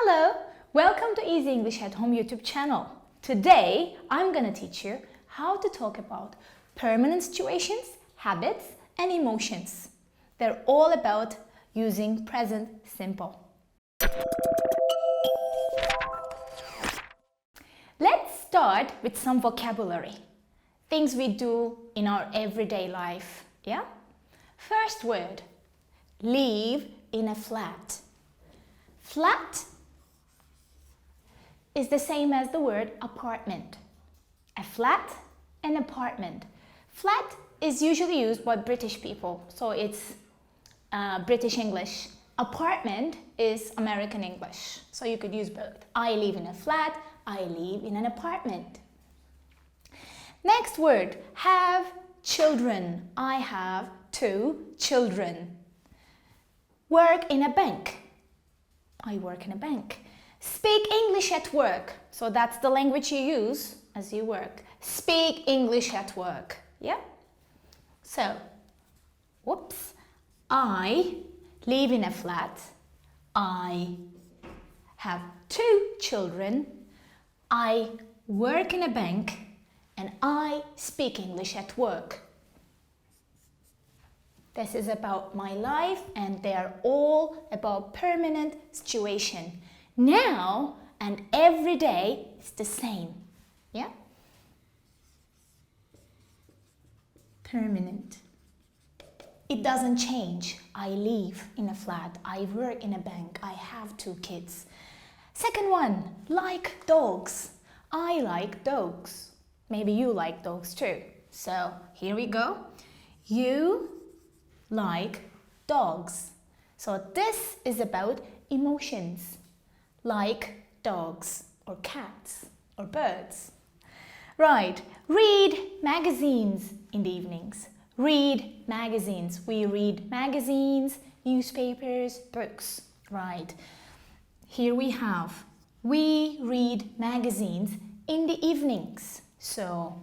Hello, welcome to Easy English at Home YouTube channel. Today, I'm gonna teach you how to talk about permanent situations, habits, and emotions. They're all about using present simple. Let's start with some vocabulary. Things we do in our everyday life, yeah? First word, live in a flat. Flat is the same as the word apartment. A flat, an apartment. Flat is usually used by British people, so it's British English. Apartment is American English, so you could use both. I live in a flat, I live in an apartment. Next word, have children. I have 2 children. Work in a bank. I work in a bank. Speak English at work. So that's the language you use as you work. Speak English at work. Yeah? So, I live in a flat. I have 2 children. I work in a bank. And I speak English at work. This is about my life, and they are all about permanent situation. Now and every day is the same. Yeah? Permanent. It doesn't change. I live in a flat. I work in a bank. I have 2 kids. Second one, like dogs. I like dogs. Maybe you like dogs too. So here we go. You like dogs. So this is about emotions. Like dogs or cats or birds. Right, read magazines in the evenings. Read magazines. We read magazines, newspapers, books. Right. Here we have, we read magazines in the evenings. So,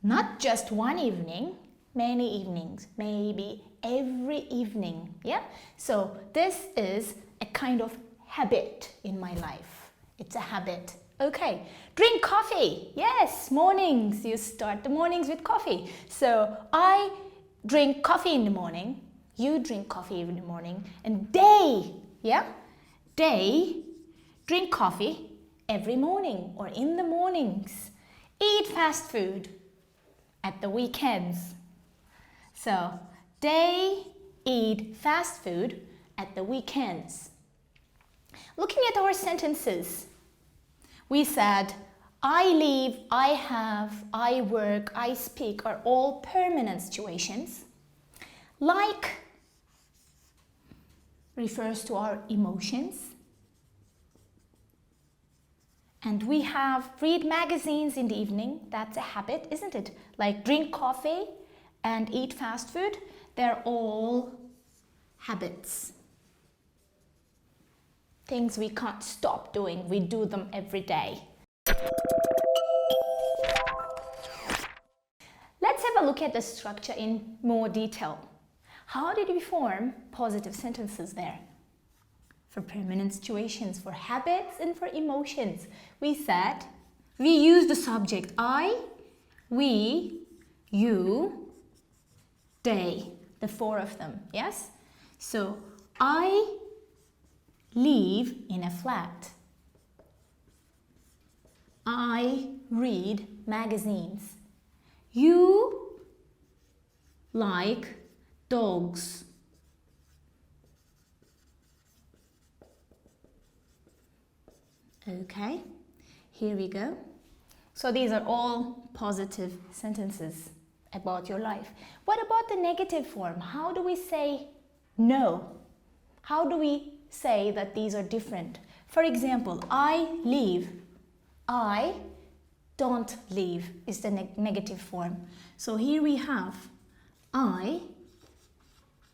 not just one evening, many evenings, maybe every evening, yeah? So, this is a kind of habit in my life. It's a habit. Okay, drink coffee. Yes, mornings. You start the mornings with coffee. So, I drink coffee in the morning. You drink coffee in the morning. And they, yeah? They drink coffee every morning or in the mornings. Eat fast food at the weekends. So, they eat fast food at the weekends. Looking at our sentences, we said, I live, I have, I work, I speak are all permanent situations. Like refers to our emotions. And we have read magazines in the evening. That's a habit, isn't it? Like drink coffee and eat fast food. They're all habits. Things we can't stop doing. We do them every day. Let's have a look at the structure in more detail. How did we form positive sentences there? For permanent situations, for habits, and for emotions. We said we use the subject I, we, you, they, the 4 of them, yes? So, I live in a flat. I read magazines. You like dogs. Okay, here we go. So these are all positive sentences about your life. What about the negative form? How do we say no? How do we say that these are different? For example, I leave. I don't leave is the negative form. So here we have I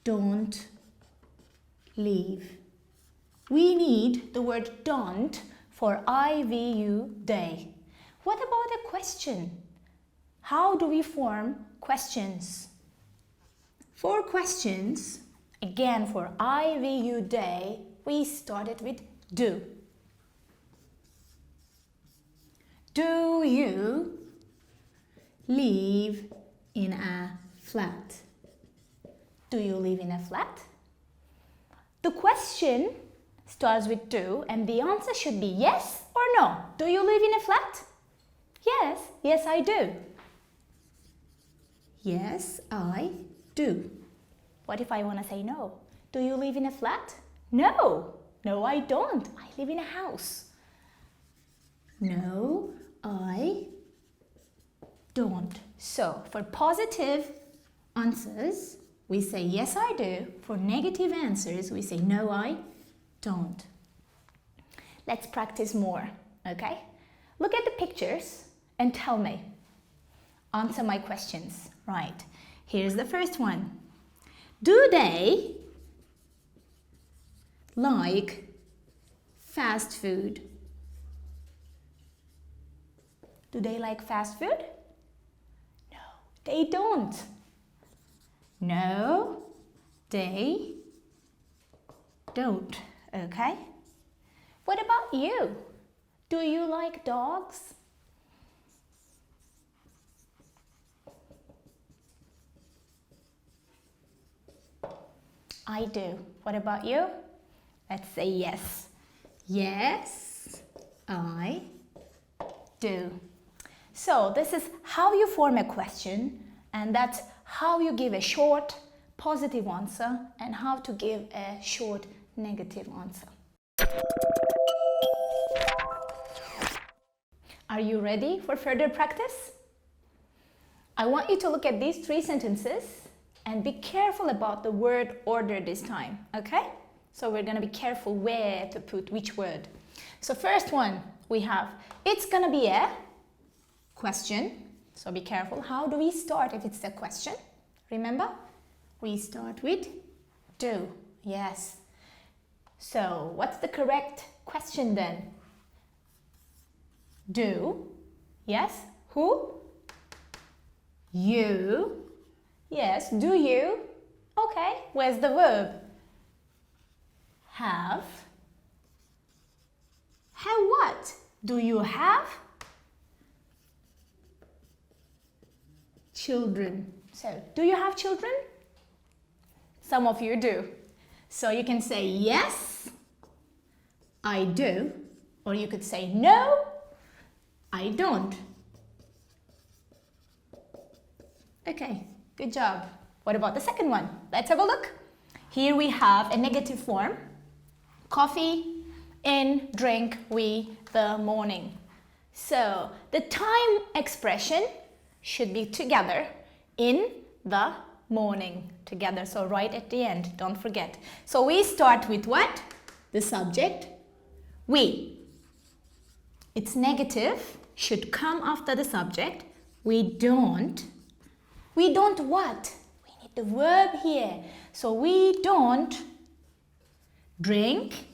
don't leave. We need the word don't for I-V-U, they. What about a question? How do we form questions? For questions, again for I-V-U, they, we started with do. Do you live in a flat? Do you live in a flat? The question starts with do and the answer should be yes or no. Do you live in a flat? Yes, yes I do. Yes, I do. What if I want to say no? Do you live in a flat? No, no I don't. I live in a house. No, I don't. So, for positive answers, we say yes I do. For negative answers, we say no I don't. Let's practice more, okay? Look at the pictures and tell me. Answer my questions. Right, here's the first one. Do they like fast food? Do they like fast food? No, they don't. No, they don't. Okay? What about you? Do you like dogs? I do. What about you? Let's say yes. Yes, I do. So this is how you form a question, and that's how you give a short positive answer and how to give a short negative answer. Are you ready for further practice? I want you to look at these 3 sentences and be careful about the word order this time, okay? So we're gonna be careful where to put which word. So first one we have, it's gonna be a question. So be careful. How do we start if it's a question? Remember? We start with do. Yes. So what's the correct question then? Do. Yes. Who? You. Yes. Do you? Okay. Where's the verb? Have. Have what? Do you have? Children. So, do you have children? Some of you do. So you can say yes, I do. Or you could say no, I don't. Okay, good job. What about the second one? Let's have a look. Here we have a negative form. Coffee in, drink, we, the morning. So the time expression should be together, in the morning, together. So right at the end, don't forget. So we start with what? The subject, we. It's negative, should come after the subject. We don't. We don't what? We need the verb here. So we don't drink.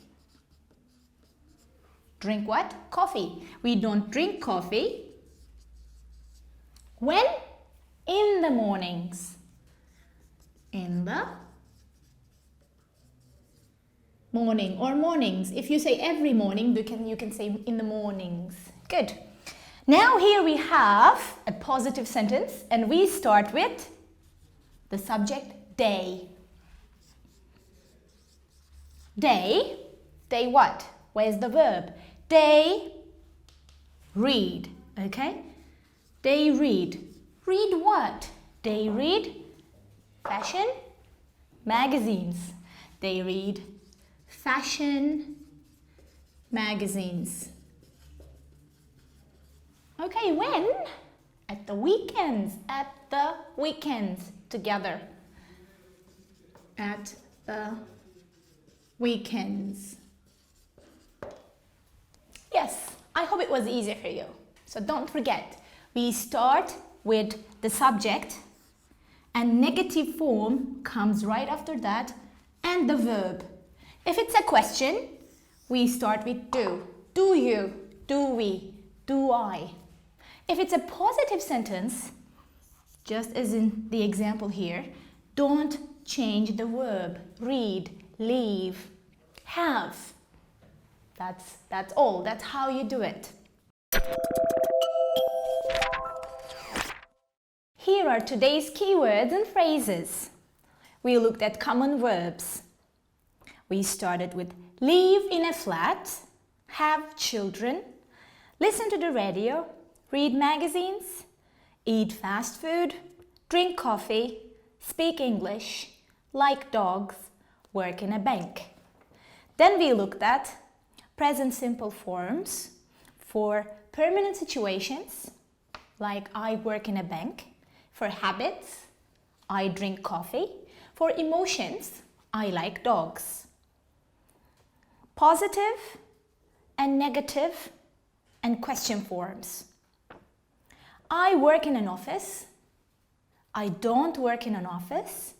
Drink what? Coffee. We don't drink coffee. When? In the mornings. In the morning or mornings. If you say every morning, you can say in the mornings. Good. Now here we have a positive sentence and we start with the subject day. Day. Day what? Where's the verb? They read. Okay? They read. Read what? They read fashion magazines. They read fashion magazines. Okay, when? At the weekends. At the weekends. Together. At the weekends. Yes, I hope it was easier for you. So don't forget, we start with the subject and negative form comes right after that and the verb. If it's a question, we start with do. Do you? Do we? Do I? If it's a positive sentence, just as in the example here, don't change the verb. Read, leave, have. That's all. That's how you do it. Here are today's keywords and phrases. We looked at common verbs. We started with live in a flat, have children, listen to the radio, read magazines, eat fast food, drink coffee, speak English, like dogs, work in a bank. Then we looked at present simple forms for permanent situations, like I work in a bank, for habits, I drink coffee, for emotions, I like dogs. Positive and negative and question forms. I work in an office, I don't work in an office,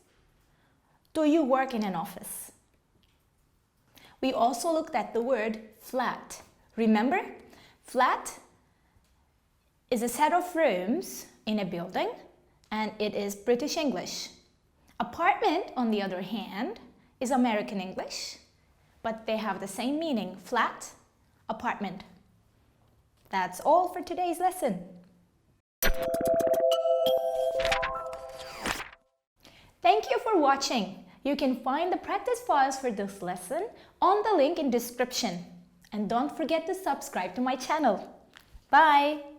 do you work in an office? We also looked at the word flat. Remember, flat is a set of rooms in a building, and it is British English. Apartment, on the other hand, is American English, but they have the same meaning, flat, apartment. That's all for today's lesson. Thank you for watching. You can find the practice files for this lesson on the link in description. And don't forget to subscribe to my channel. Bye!